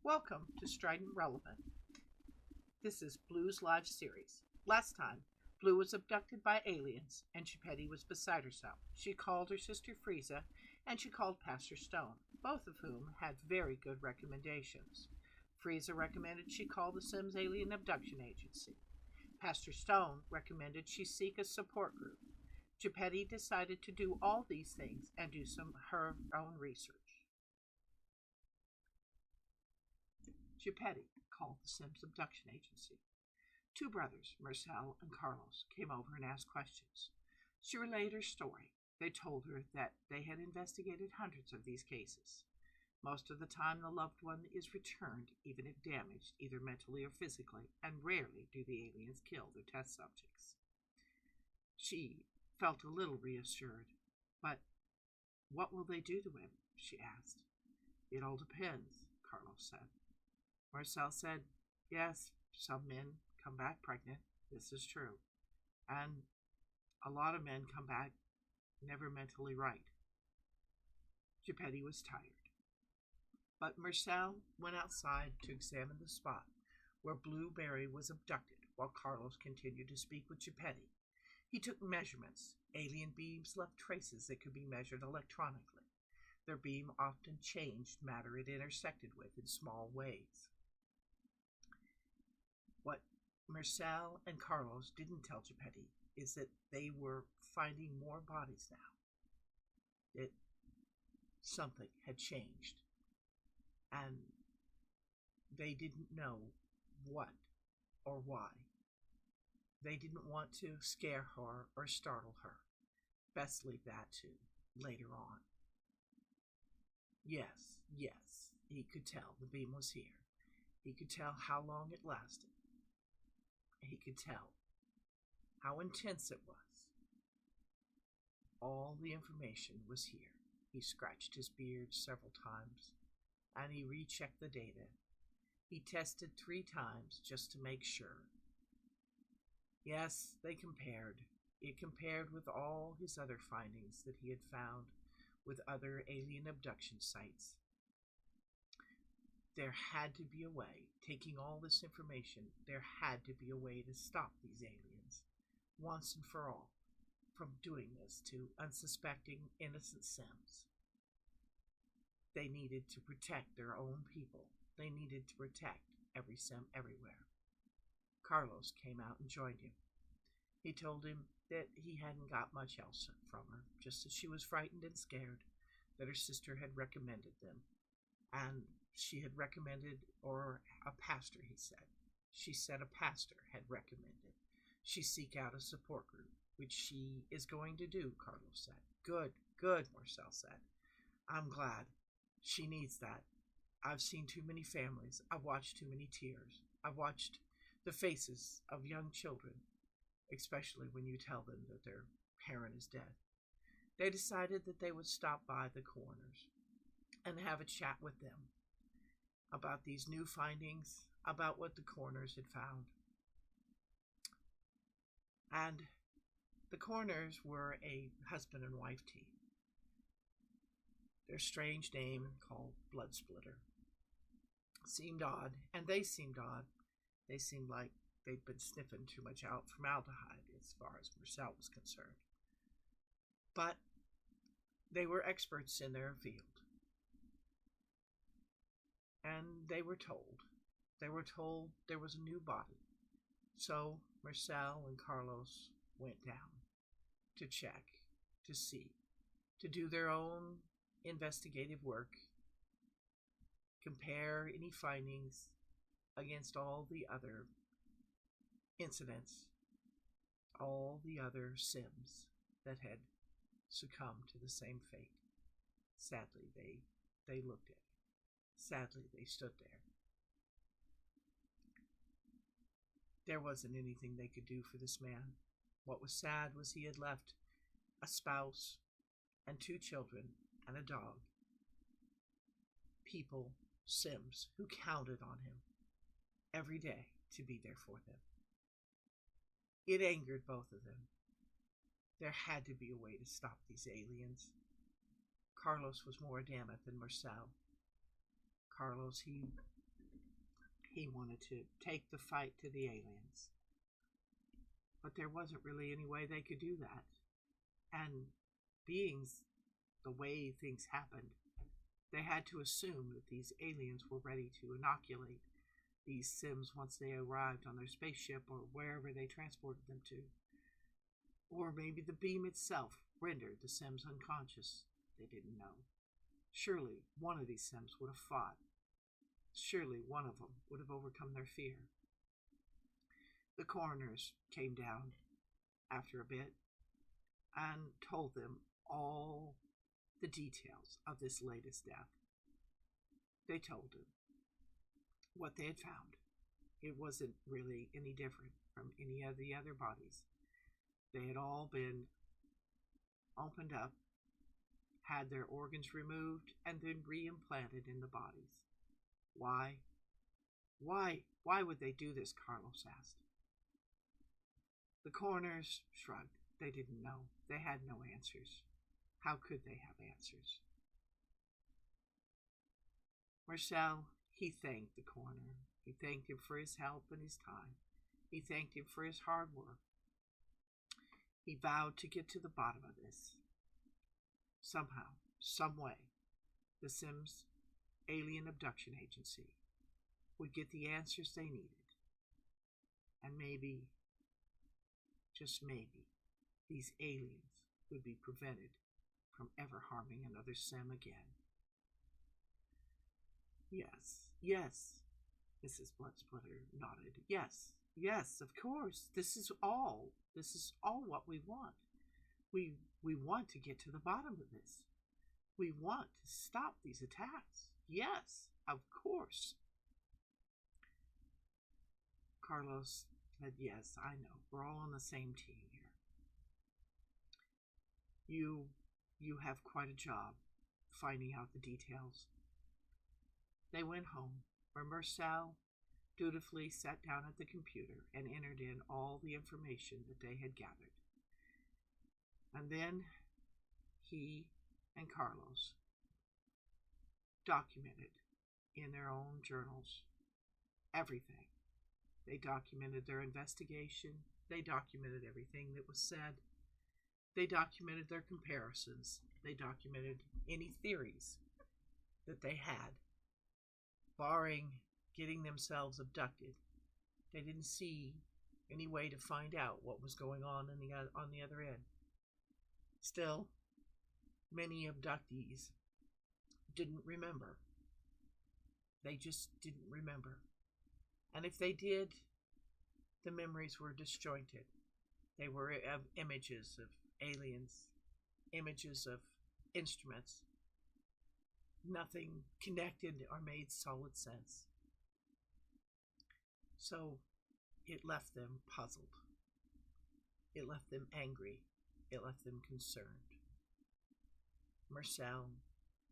Welcome to Strident-Relevant. This is Blue's live series. Last time, Blue was abducted by aliens and Geppetto was beside herself. She called her sister Frieza and she called Pastor Stone, both of whom had very good recommendations. Frieza recommended she call the Sims Alien Abduction Agency. Pastor Stone recommended she seek a support group. Geppetto decided to do all these things and do her own research. Geppetto called the Sims Abduction Agency. Two brothers, Marcel and Carlos, came over and asked questions. She relayed her story. They told her that they had investigated hundreds of these cases. Most of the time, the loved one is returned, even if damaged, either mentally or physically, and rarely do the aliens kill their test subjects. She felt a little reassured. But what will they do to him? She asked. It all depends, Carlos said. Marcel said, yes, some men come back pregnant. This is true. And a lot of men come back never mentally right. Geppetto was tired. But Marcel went outside to examine the spot where Blueberry was abducted while Carlos continued to speak with Geppetto. He took measurements. Alien beams left traces that could be measured electronically. Their beam often changed matter it intersected with in small ways. What Marcel and Carlos didn't tell Geppetto is that they were finding more bodies now. That something had changed. And they didn't know what or why. They didn't want to scare her or startle her. Best leave that to later on. Yes, he could tell the beam was here. He could tell how long it lasted. He could tell how intense it was. All the information was here. He scratched his beard several times, and he rechecked the data. He tested 3 times just to make sure. Yes, they compared. It compared with all his other findings that he had found with other alien abduction sites. There had to be a way, taking all this information, there had to be a way to stop these aliens, once and for all, from doing this to unsuspecting innocent Sims. They needed to protect their own people. They needed to protect every Sim everywhere. Carlos came out and joined him. He told him that he hadn't got much else from her, just that she was frightened and scared, that her sister had recommended them. And she had recommended, or a pastor, he said. She said a pastor had recommended she seek out a support group, which she is going to do, Carlos said. Good, Marcel said. I'm glad. She needs that. I've seen too many families. I've watched too many tears. I've watched the faces of young children, especially when you tell them that their parent is dead. They decided that they would stop by the coroners and have a chat with them about these new findings, about what the coroners had found. And the coroners were a husband and wife team. Their strange name, called Blood Splitter, seemed odd, and they seemed odd. They seemed like they'd been sniffing too much formaldehyde as far as Marcel was concerned. But they were experts in their field. And they were told there was a new body. So Marcel and Carlos went down to check, to see, to do their own investigative work, compare any findings against all the other incidents, all the other Sims that had succumbed to the same fate. Sadly, they looked at it. Sadly, they stood there. There wasn't anything they could do for this man. What was sad was he had left a spouse and 2 children and a dog. People, Sims, who counted on him every day to be there for them. It angered both of them. There had to be a way to stop these aliens. Carlos was more adamant than Marcel. Carlos, he He wanted to take the fight to the aliens. But there wasn't really any way they could do that. And beings, the way things happened, they had to assume that these aliens were ready to inoculate these Sims once they arrived on their spaceship or wherever they transported them to. Or maybe the beam itself rendered the Sims unconscious. They didn't know. Surely one of these Sims would have fought. Surely one of them would have overcome their fear. The coroners came down after a bit and told them all the details of this latest death. They told them what they had found. It wasn't really any different from any of the other bodies. They had all been opened up, had their organs removed, and then reimplanted in the bodies. Why? Why would they do this? Carlos asked. The coroners shrugged. They didn't know. They had no answers. How could they have answers? Marcel, he thanked the coroner. He thanked him for his help and his time. He thanked him for his hard work. He vowed to get to the bottom of this. Somehow, some way, the Sims Alien Abduction Agency would get the answers they needed. And maybe, just maybe, these aliens would be prevented from ever harming another Sim again. Yes, Mrs. Bloodsplitter nodded. Yes, of course. This is all what we want. We want to get to the bottom of this. We want to stop these attacks. Yes, of course. Carlos said, yes, I know. We're all on the same team here. You have quite a job finding out the details. They went home, where Marcel dutifully sat down at the computer and entered in all the information that they had gathered. And then he and Carlos documented in their own journals everything. They documented their investigation. They documented everything that was said. They documented their comparisons. They documented any theories that they had, barring getting themselves abducted. They didn't see any way to find out what was going on the other end. Still, many abductees didn't remember. They just didn't remember. And if they did, the memories were disjointed. They were of images of aliens, images of instruments. Nothing connected or made solid sense. So it left them puzzled. It left them angry. It left them concerned. Marcel,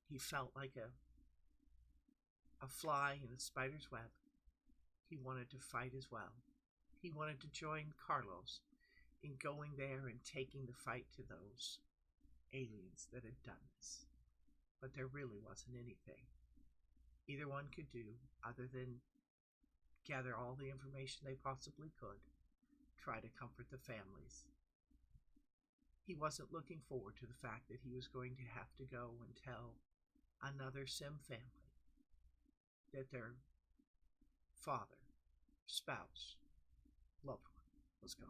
he felt like a fly in a spider's web. He wanted to fight as well. He wanted to join Carlos in going there and taking the fight to those aliens that had done this. But there really wasn't anything either one could do other than gather all the information they possibly could, try to comfort the families. He wasn't looking forward to the fact that he was going to have to go and tell another Sim family that their father, spouse, loved one was gone.